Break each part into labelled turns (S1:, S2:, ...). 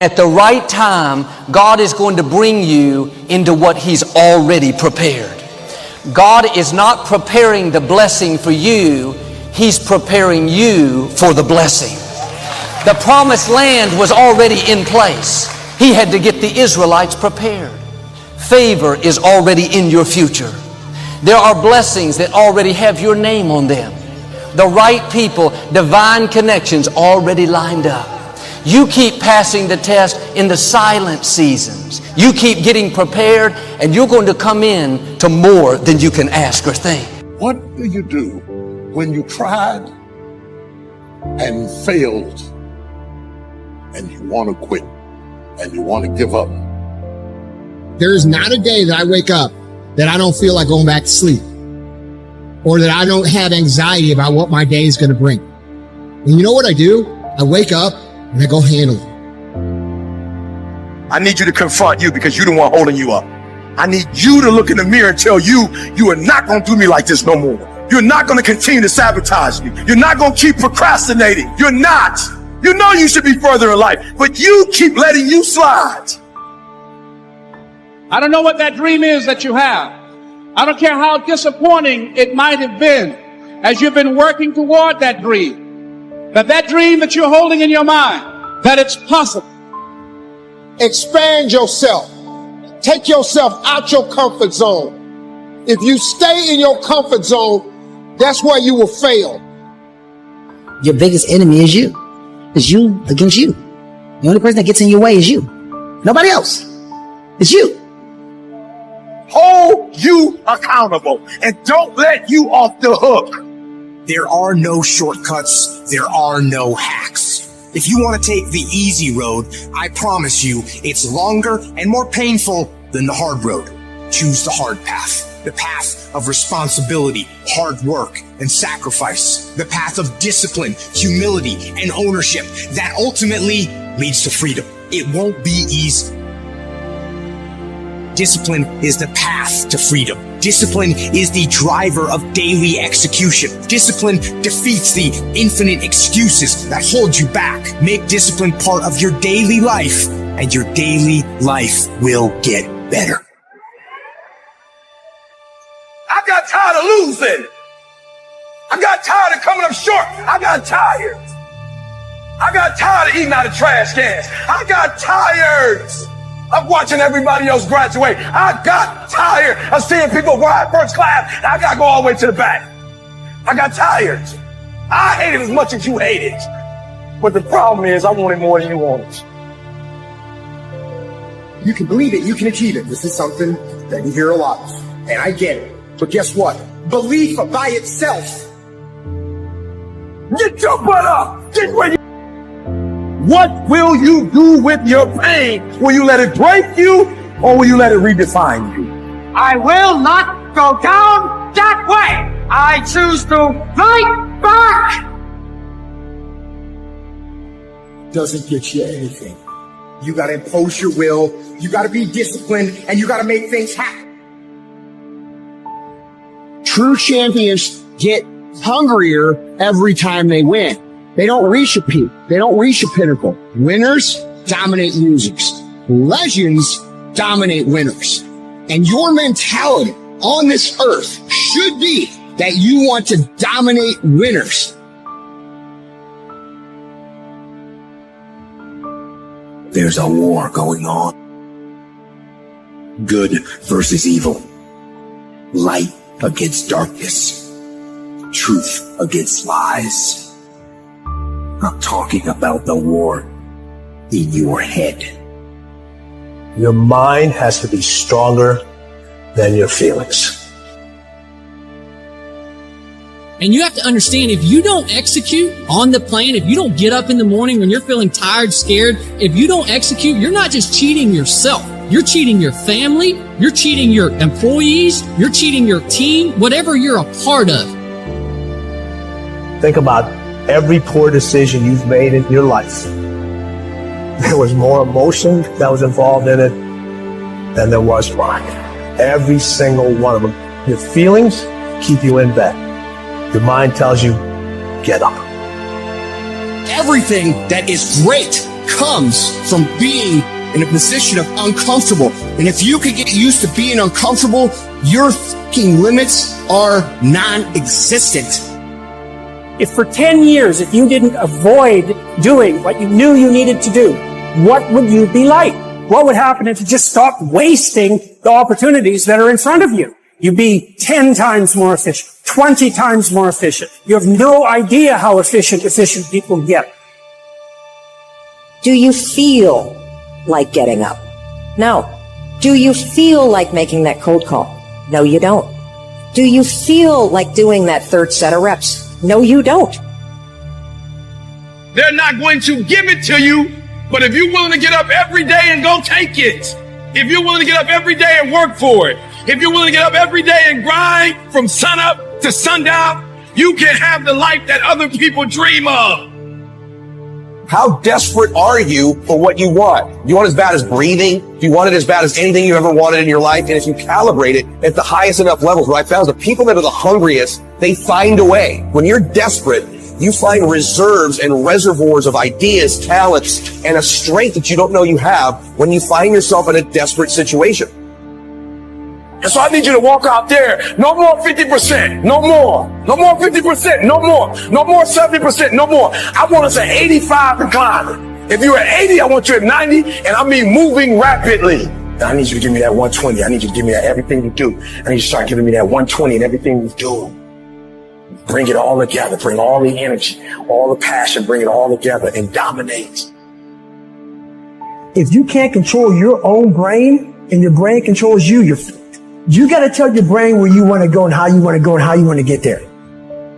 S1: At the right time, God is going to bring you into what He's already prepared. God is not preparing the blessing for you. He's preparing you for the blessing. The promised land was already in place. He had to get the Israelites prepared. Favor is already in your future. There are blessings that already have your name on them. The right people, divine connections already lined up. You keep passing the test in the silent seasons. You keep getting prepared, and you're going to come in to more than you can ask or think.
S2: What do you do when you tried and failed and you want to quit and you want to give up?
S3: There's not a day that I wake up that I don't feel like going back to sleep, or that I don't have anxiety about what my day is going to bring. And you know what I do? I wake up and I go handle it.
S4: I need you to confront you because you're the one holding you up. I need you to look in the mirror and tell you, you are not going to do me like this no more. You're not going to continue to sabotage me. You're not going to keep procrastinating. You're not. You know you should be further in life, but you keep letting you slide.
S5: I don't know what that dream is that you have. I don't care how disappointing it might have been as you've been working toward that dream. That dream that you're holding in your mind, that it's possible.
S3: Expand yourself. Take yourself out your comfort zone. If you stay in your comfort zone, that's where you will fail.
S6: Your biggest enemy is you. It's you against you. The only person that gets in your way is you. Nobody else. It's you.
S4: Hold you accountable and don't let you off the hook.
S7: There are no shortcuts. There are no hacks. If you want to take the easy road, I promise you it's longer and more painful than the hard road. Choose the hard path. The path of responsibility, hard work, and sacrifice. The path of discipline, humility, and ownership that ultimately leads to freedom. It won't be easy. Discipline is the path to freedom. Discipline is the driver of daily execution. Discipline defeats the infinite excuses that hold you back. Make discipline part of your daily life, and your daily life will get better.
S4: I got tired of losing. I got tired of coming up short. I got tired. I got tired of eating out of trash cans. I got tired of watching everybody else graduate. I got tired of seeing people ride first class, and I gotta go all the way to the back. I got tired. I hate it as much as you hate it. But the problem is, I want it more than you want it.
S3: You can believe it. You can achieve it. This is something that you hear a lot, and I get it. But guess what? Belief by itself.
S4: Get your butt up. Get where you. What will you do with your pain? Will you let it break you, or will you let it redefine you?
S8: I will not go down that way. I choose to fight back.
S3: Doesn't get you anything. You got to impose your will. You got to be disciplined, and you got to make things happen. True champions get hungrier every time they win. They don't reach a peak. They don't reach a pinnacle. Winners dominate losers. Legends dominate winners. And your mentality on this earth should be that you want to dominate winners.
S7: There's a war going on. Good versus evil. Light against darkness. Truth against lies. I'm talking about the war in your head.
S9: Your mind has to be stronger than your feelings.
S10: And you have to understand, if you don't execute on the plan, if you don't get up in the morning when you're feeling tired, scared, if you don't execute, you're not just cheating yourself. You're cheating your family. You're cheating your employees. You're cheating your team, whatever you're a part of.
S9: Think about every poor decision you've made in your life. There was more emotion that was involved in it than there was mind. Every single one of them. Your feelings keep you in bed. Your mind tells you, get up.
S7: Everything that is great
S3: comes from being in a position of uncomfortable. And if you can get used to being uncomfortable, your fucking limits are non-existent.
S8: If for 10 years, if you didn't avoid doing what you knew you needed to do, what would you be like? What would happen if you just stopped wasting the opportunities that are in front of you? You'd be 10 times more efficient, 20 times more efficient. You have no idea how efficient people get.
S11: Do you feel like getting up? No. Do you feel like making that cold call? No, you don't. Do you feel like doing that third set of reps? No, you don't.
S4: They're not going to give it to you, but if you're willing to get up every day and go take it, if you're willing to get up every day and work for it, if you're willing to get up every day and grind from sunup to sundown, you can have the life that other people dream of.
S7: How desperate are you for what you want? Do you want it as bad as breathing? Do you want it as bad as anything you ever wanted in your life? And if you calibrate it at the highest enough levels, what I found is the people that are the hungriest, they find a way. When you're desperate, you find reserves and reservoirs of ideas, talents, and a strength that you don't know you have when you find yourself in a desperate situation.
S4: And so I need you to walk out there. No more 50%. No more. No more 50%. No more. No more 70%. No more. I want us at 85 and climbing. If you're at 80, I want you at 90, and I mean moving rapidly. I need you to give me that 120. I need you to give me that everything you do. I need you to start giving me that 120 and everything you do. Bring it all together. Bring all the energy, all the passion, bring it all together and dominate.
S9: If you can't control your own brain and your brain controls you, you got to tell your brain where you want to go and how you want to go and how you want to get there.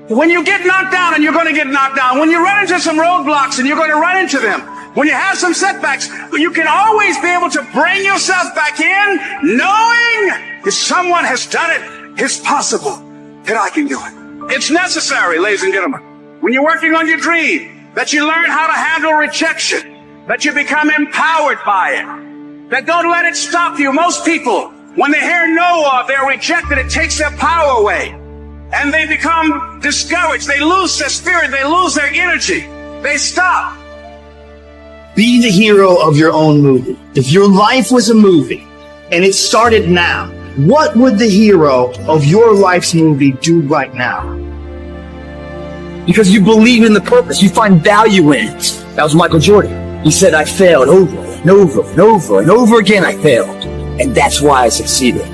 S5: When you get knocked down, and you're going to get knocked down, when you run into some roadblocks and you're going to run into them, when you have some setbacks, you can always be able to bring yourself back in, knowing if someone has done it, it's possible that I can do it. It's necessary, ladies and gentlemen, when you're working on your dream, that you learn how to handle rejection, that you become empowered by it, that don't let it stop you. Most people, when they hear no or they're rejected, it takes their power away. And they become discouraged. They lose their spirit. They lose their energy. They stop.
S3: Be the hero of your own movie. If your life was a movie and it started now, what would the hero of your life's movie do right now? Because you believe in the purpose. You find value in it. That was Michael Jordan. He said, I failed over and over and over and over again. I failed. And that's why I succeeded.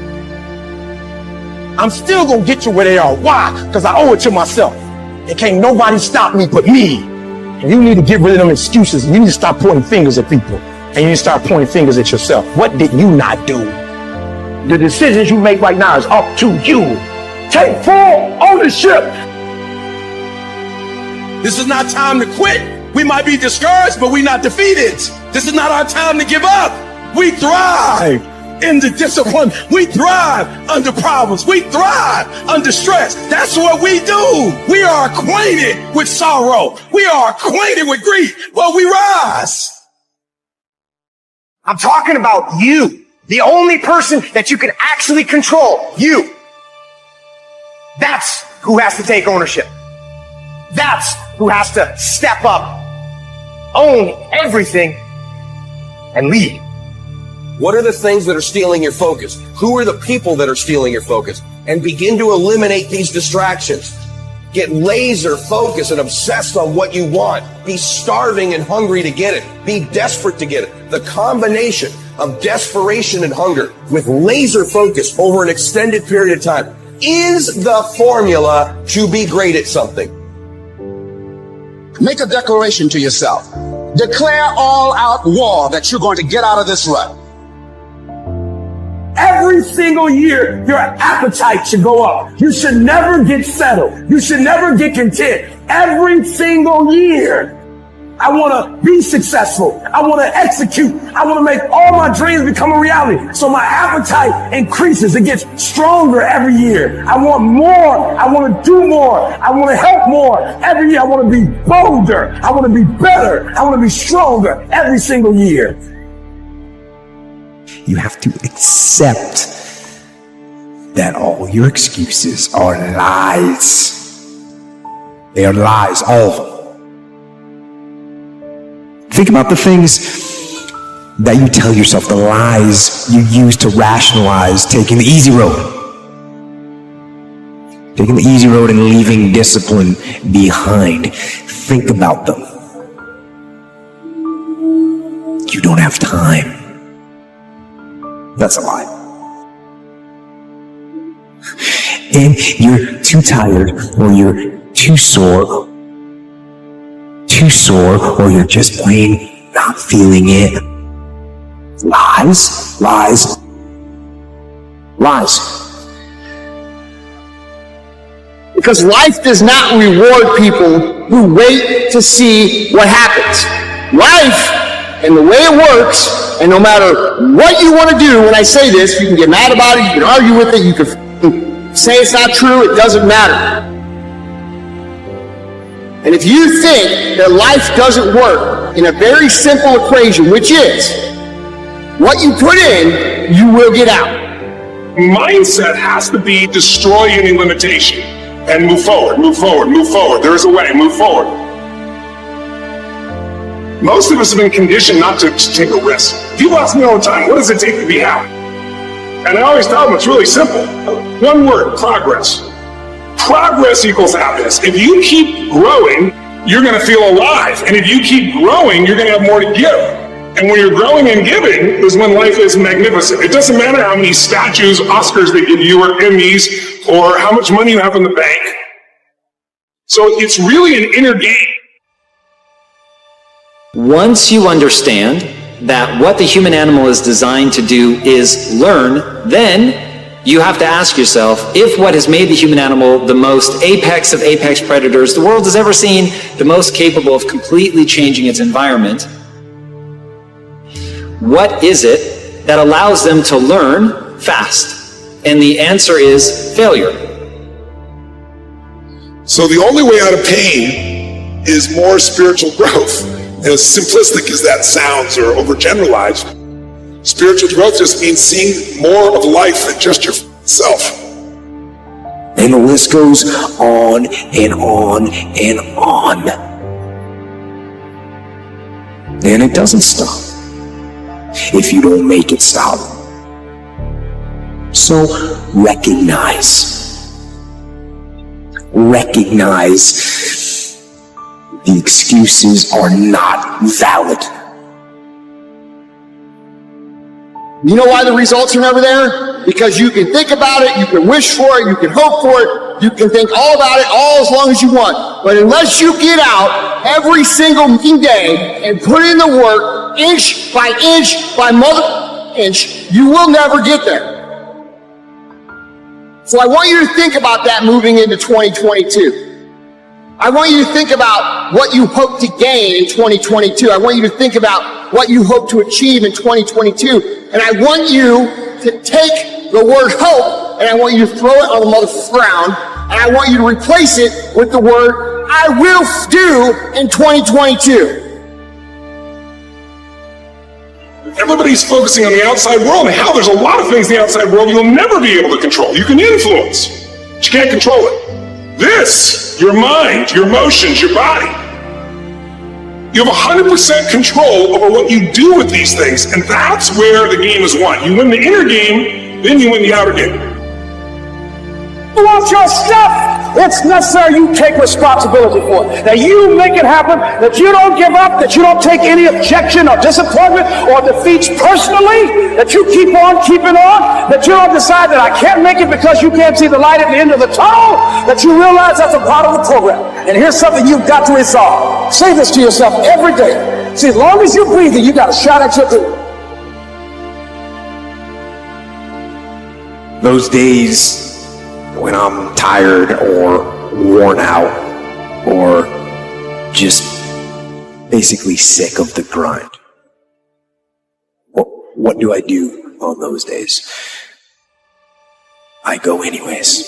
S4: I'm still going to get you where they are. Why? Because I owe it to myself. And can't nobody stop me but me. And you need to get rid of them excuses. You need to stop pointing fingers at people. And you need to start pointing fingers at yourself. What did you not do? The decisions you make right now is up to you. Take full ownership. This is not time to quit. We might be discouraged, but we're not defeated. This is not our time to give up. We thrive in the discipline. We thrive under problems. We thrive under stress. That's what we do. We are acquainted with sorrow. We are acquainted with grief, but we rise.
S3: I'm talking about you. The only person that you can actually control. You. That's who has to take ownership. That's who has to step up, own everything, and lead.
S7: What are the things that are stealing your focus? Who are the people that are stealing your focus? And begin to eliminate these distractions. Get laser focused and obsessed on what you want. Be starving and hungry to get it. Be desperate to get it. The combination of desperation and hunger with laser focus over an extended period of time is the formula to be great at something.
S12: Make a declaration to yourself. Declare all-out war that you're going to get out of this rut.
S4: Every single year, your appetite should go up. You should never get settled. You should never get content. Every single year, I want to be successful. I want to execute. I want to make all my dreams become a reality. So my appetite increases. It gets stronger every year. I want more. I want to do more. I want to help more. Every year, I want to be bolder. I want to be better. I want to be stronger every single year.
S13: You have to accept that all your excuses are lies. They are lies, all of them. Think about the things that you tell yourself, the lies you use to rationalize taking the easy road. Taking the easy road and leaving discipline behind. Think about them. You don't have time. That's a lie. And you're too tired, or you're too sore, or you're just plain not feeling it. Lies, lies, lies.
S3: Because life does not reward people who wait to see what happens. Life, and the way it works, and no matter what you want to do, when I say this, you can get mad about it, you can argue with it, you can say it's not true, it doesn't matter. And if you think that life doesn't work in a very simple equation, which is, what you put in, you will get out.
S14: Mindset has to be destroy any limitation and move forward, move forward, move forward. There is a way, move forward. Most of us have been conditioned not to take a risk. People ask me all the time, what does it take to be happy? And I always tell them it's really simple. One word, progress. Progress equals happiness. If you keep growing, you're going to feel alive. And if you keep growing, you're going to have more to give. And when you're growing and giving is when life is magnificent. It doesn't matter how many statues, Oscars they give you, or Emmys, or how much money you have in the bank. So it's really an inner game.
S15: Once you understand that what the human animal is designed to do is learn, then you have to ask yourself if what has made the human animal the most apex of apex predators the world has ever seen, the most capable of completely changing its environment, what is it that allows them to learn fast? And the answer is failure.
S2: So the only way out of pain is more spiritual growth. And as simplistic as that sounds or overgeneralized, spiritual growth just means seeing more of life than just yourself.
S13: And the list goes on and on and on. And it doesn't stop if you don't make it stop. So recognize the excuses are not valid.
S3: You know why the results are never there? Because you can think about it, you can wish for it, you can hope for it, you can think all about it all as long as you want. But unless you get out every single day and put in the work, inch by mother inch, you will never get there. So I want you to think about that moving into 2022. I want you to think about what you hope to gain in 2022. I want you to think about what you hope to achieve in 2022. And I want you to take the word hope and I want you to throw it on the mother frown. And I want you to replace it with the word I will do in 2022.
S14: Everybody's focusing on the outside world, and how there's a lot of things in the outside world you'll never be able to control. You can influence, but you can't control it. This, your mind, your emotions, your body. You have 100% control over what you do with these things, and that's where the game is won. You win the inner game, then you win the outer game.
S8: You want your stuff? It's necessary you take responsibility for it. That you make it happen, that you don't give up, that you don't take any objection or disappointment or defeats personally, that you keep on keeping on, that you don't decide that I can't make it because you can't see the light at the end of the tunnel, that you realize that's a part of the program. And here's something you've got to resolve. Say this to yourself every day. See, as long as you're breathing, you got a shot at your dream.
S13: Those days when I'm tired or worn out or just basically sick of the grind. What do I do on those days? I go anyways.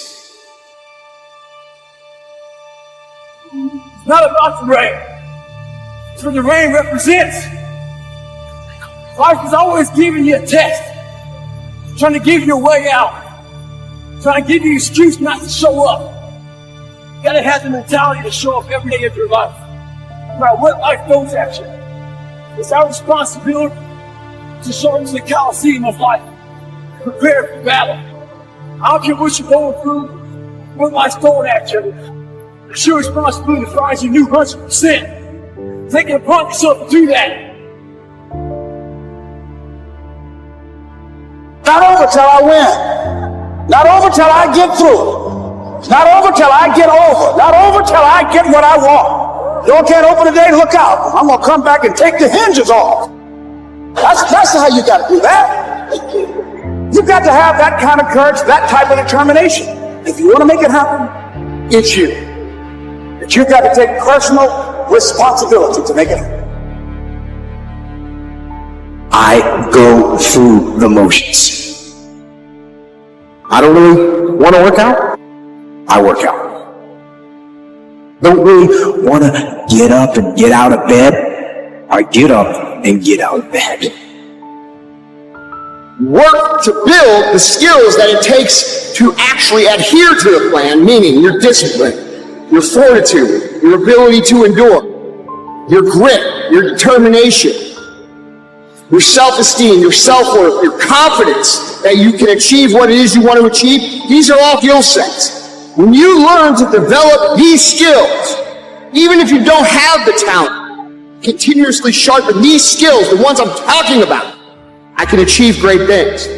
S8: It's not about the rain. It's what the rain represents. Life is always giving you a test. It's trying to give you a way out. Trying to give you an excuse not to show up. You gotta have the mentality to show up every day of your life. No matter what life throws at you. It's our responsibility to show up to the Coliseum of life, prepare for battle. I don't care what you're going through, what life's throwing at you. It's your responsibility to find your new 100%. Take it upon yourself to do that.
S12: Not over till I win. Not over till I get through. Not over till I get over. Not over till I get what I want. Door can't open today, look out. I'm going to come back and take the hinges off. That's how you got to do that. You've got to have that kind of courage, that type of determination. If you want to make it happen, it's you. But you've got to take personal responsibility to make it happen.
S13: I go through the motions. I don't really want to work out. I work out. Don't really want to get up and get out of bed. I get up and get out of bed.
S3: Work to build the skills that it takes to actually adhere to the plan, meaning your discipline, your fortitude, your ability to endure, your grit, your determination, your self-esteem, your self-worth, your confidence that you can achieve what it is you want to achieve. These are all skill sets. When you learn to develop these skills, even if you don't have the talent, continuously sharpen these skills, the ones I'm talking about, I can achieve great things.